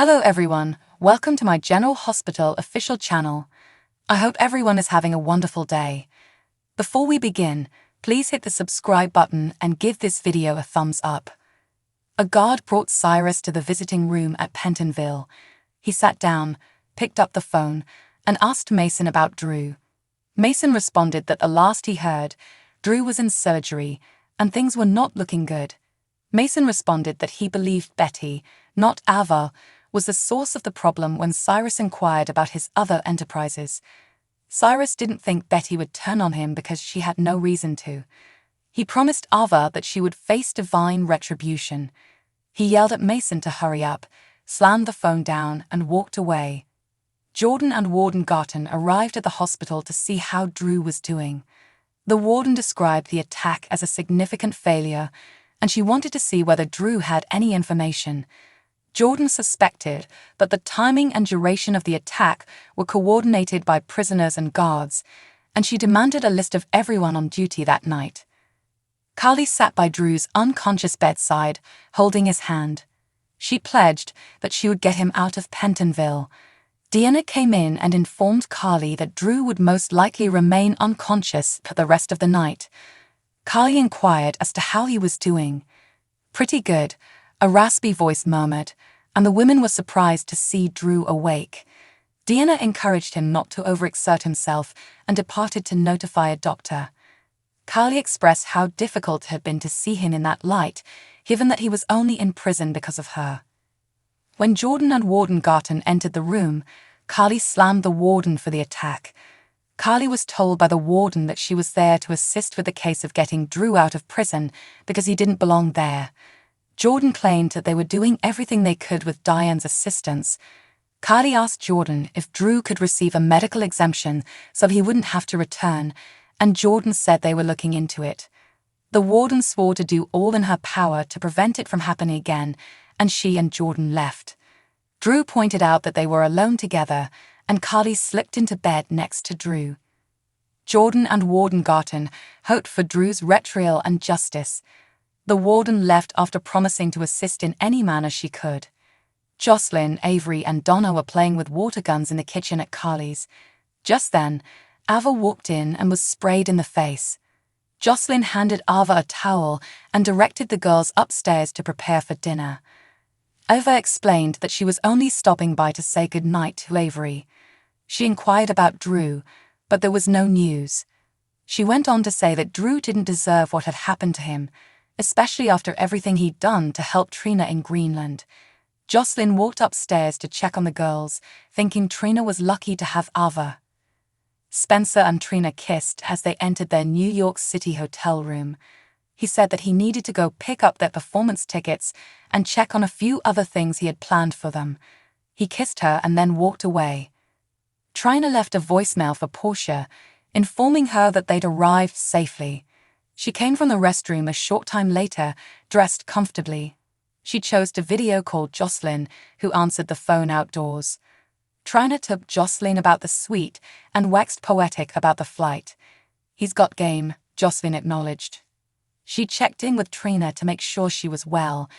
Hello everyone, welcome to my General Hospital official channel. I hope everyone is having a wonderful day. Before we begin, please hit the subscribe button and give this video a thumbs up. A guard brought Cyrus to the visiting room at Pentonville. He sat down, picked up the phone, and asked Mason about Drew. Mason responded that the last he heard, Drew was in surgery, and things were not looking good. Mason responded that he believed Betty, not Ava, was the source of the problem when Cyrus inquired about his other enterprises. Cyrus didn't think Betty would turn on him because she had no reason to. He promised Ava that she would face divine retribution. He yelled at Mason to hurry up, slammed the phone down, and walked away. Jordan and Warden Garton arrived at the hospital to see how Drew was doing. The warden described the attack as a significant failure, and she wanted to see whether Drew had any information. Jordan suspected that the timing and duration of the attack were coordinated by prisoners and guards, and she demanded a list of everyone on duty that night. Carly sat by Drew's unconscious bedside, holding his hand. She pledged that she would get him out of Pentonville. Deanna came in and informed Carly that Drew would most likely remain unconscious for the rest of the night. Carly inquired as to how he was doing. "Pretty good," a raspy voice murmured, and the women were surprised to see Drew awake. Deanna encouraged him not to overexert himself and departed to notify a doctor. Carly expressed how difficult it had been to see him in that light, given that he was only in prison because of her. When Jordan and Warden Garton entered the room, Carly slammed the warden for the attack. Carly was told by the warden that she was there to assist with the case of getting Drew out of prison because he didn't belong there. Jordan claimed that they were doing everything they could with Diane's assistance. Carly asked Jordan if Drew could receive a medical exemption so he wouldn't have to return, and Jordan said they were looking into it. The warden swore to do all in her power to prevent it from happening again, and she and Jordan left. Drew pointed out that they were alone together, and Carly slipped into bed next to Drew. Jordan and Warden Garton hoped for Drew's retrial and justice. The warden left after promising to assist in any manner she could. Jocelyn, Avery, and Donna were playing with water guns in the kitchen at Carly's. Just then, Ava walked in and was sprayed in the face. Jocelyn handed Ava a towel and directed the girls upstairs to prepare for dinner. Ava explained that she was only stopping by to say goodnight to Avery. She inquired about Drew, but there was no news. She went on to say that Drew didn't deserve what had happened to him, especially after everything he'd done to help Trina in Greenland. Jocelyn walked upstairs to check on the girls, thinking Trina was lucky to have Ava. Spencer and Trina kissed as they entered their New York City hotel room. He said that he needed to go pick up their performance tickets and check on a few other things he had planned for them. He kissed her and then walked away. Trina left a voicemail for Portia, informing her that they'd arrived safely. She came from the restroom a short time later, dressed comfortably. She chose to video call Jocelyn, who answered the phone outdoors. Trina took Jocelyn about the suite and waxed poetic about the flight. "He's got game," Jocelyn acknowledged. She checked in with Trina to make sure she was well,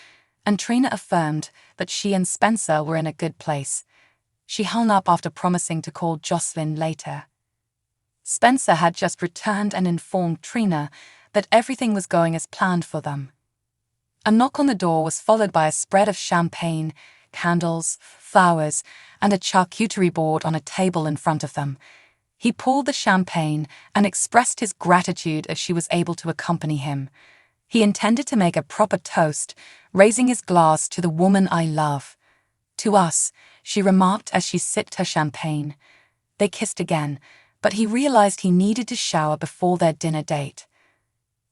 and Trina affirmed that she and Spencer were in a good place. She hung up after promising to call Jocelyn later. Spencer had just returned and informed Trina that everything was going as planned for them. A knock on the door was followed by a spread of champagne, candles, flowers, and a charcuterie board on a table in front of them. He poured the champagne and expressed his gratitude as she was able to accompany him. He intended to make a proper toast, raising his glass to "the woman I love." "To us," she remarked as she sipped her champagne. They kissed again, but he realized he needed to shower before their dinner date.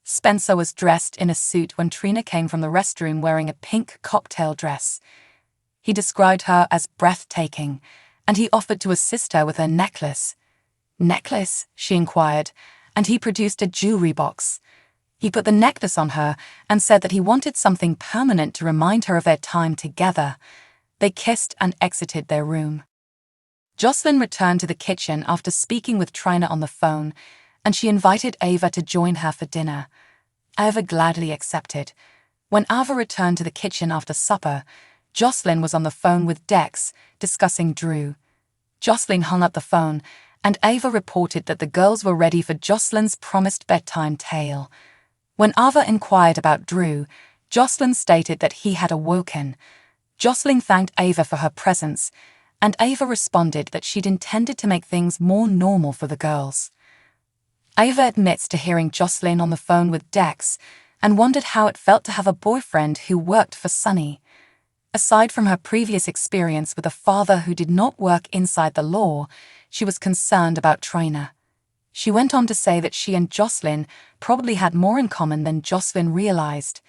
Spencer was dressed in a suit when Trina came from the restroom wearing a pink cocktail dress. He described her as breathtaking, and he offered to assist her with her necklace. "Necklace?" she inquired, and he produced a jewelry box. He put the necklace on her and said that he wanted something permanent to remind her of their time together. They kissed and exited their room. Jocelyn returned to the kitchen after speaking with Trina on the phone, and she invited Ava to join her for dinner. Ava gladly accepted. When Ava returned to the kitchen after supper, Jocelyn was on the phone with Dex, discussing Drew. Jocelyn hung up the phone, and Ava reported that the girls were ready for Jocelyn's promised bedtime tale. When Ava inquired about Drew, Jocelyn stated that he had awoken. Jocelyn thanked Ava for her presence, and Ava responded that she'd intended to make things more normal for the girls. Ava admits to hearing Jocelyn on the phone with Dex and wondered how it felt to have a boyfriend who worked for Sunny. Aside from her previous experience with a father who did not work inside the law, she was concerned about Trainer. She went on to say that she and Jocelyn probably had more in common than Jocelyn realized.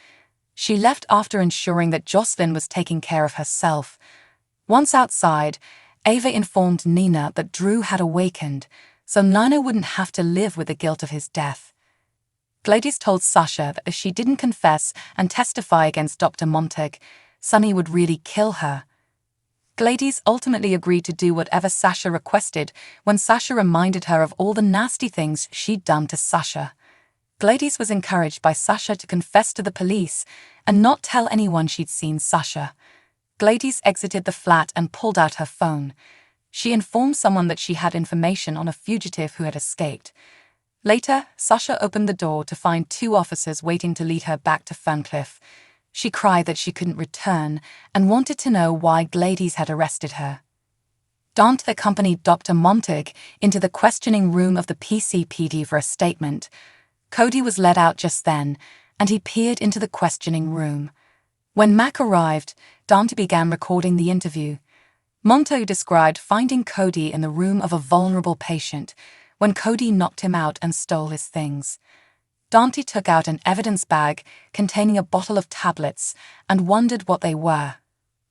She left after ensuring that Jocelyn was taking care of herself. Once outside, Ava informed Nina that Drew had awakened, so Nina wouldn't have to live with the guilt of his death. Gladys told Sasha that if she didn't confess and testify against Dr. Montague, Sunny would really kill her. Gladys ultimately agreed to do whatever Sasha requested when Sasha reminded her of all the nasty things she'd done to Sasha. Gladys was encouraged by Sasha to confess to the police and not tell anyone she'd seen Sasha. Gladys exited the flat and pulled out her phone. She informed someone that she had information on a fugitive who had escaped. Later, Sasha opened the door to find 2 officers waiting to lead her back to Ferncliff. She cried that she couldn't return and wanted to know why Gladys had arrested her. Dante accompanied Dr. Montague into the questioning room of the PCPD for a statement. Cody was let out just then, and he peered into the questioning room. When Mac arrived, Dante began recording the interview. Montague described finding Cody in the room of a vulnerable patient when Cody knocked him out and stole his things. Dante took out an evidence bag containing a bottle of tablets and wondered what they were.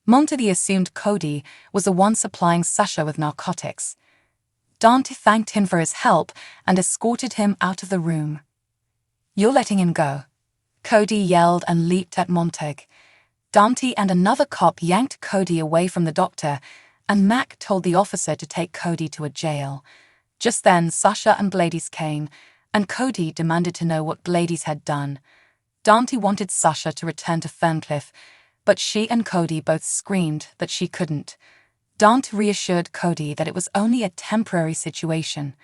Montague assumed Cody was the one supplying Sasha with narcotics. Dante thanked him for his help and escorted him out of the room. "You're letting him go," Cody yelled and leaped at Montague. Dante and another cop yanked Cody away from the doctor, and Mac told the officer to take Cody to a jail. Just then, Sasha and Gladys came, and Cody demanded to know what Gladys had done. Dante wanted Sasha to return to Ferncliff, but she and Cody both screamed that she couldn't. Dante reassured Cody that it was only a temporary situation.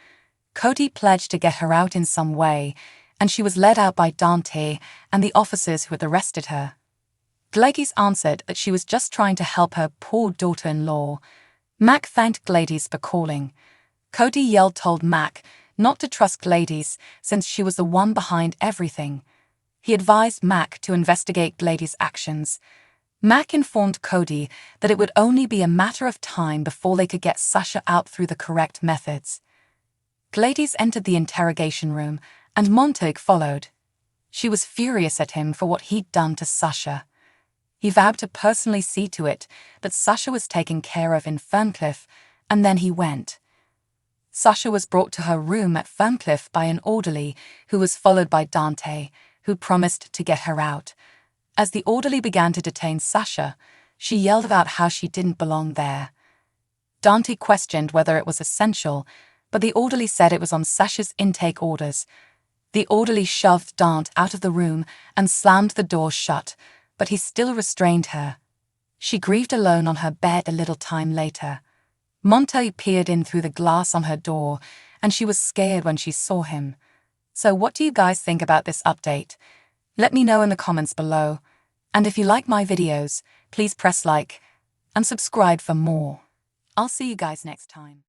Cody pledged to get her out in some way, and she was led out by Dante and the officers who had arrested her. Gladys answered that she was just trying to help her poor daughter-in-law. Mac thanked Gladys for calling. Cody told Mac not to trust Gladys since she was the one behind everything. He advised Mac to investigate Gladys' actions. Mac informed Cody that it would only be a matter of time before they could get Sasha out through the correct methods. Gladys entered the interrogation room, and Montague followed. She was furious at him for what he'd done to Sasha. He vowed to personally see to it that Sasha was taken care of in Ferncliff, and then he went. Sasha was brought to her room at Ferncliff by an orderly who was followed by Dante, who promised to get her out. As the orderly began to detain Sasha, she yelled about how she didn't belong there. Dante questioned whether it was essential, but the orderly said it was on Sasha's intake orders. The orderly shoved Dante out of the room and slammed the door shut, but he still restrained her. She grieved alone on her bed a little time later. Montague peered in through the glass on her door, and she was scared when she saw him. So what do you guys think about this update? Let me know in the comments below. And if you like my videos, please press like and subscribe for more. I'll see you guys next time.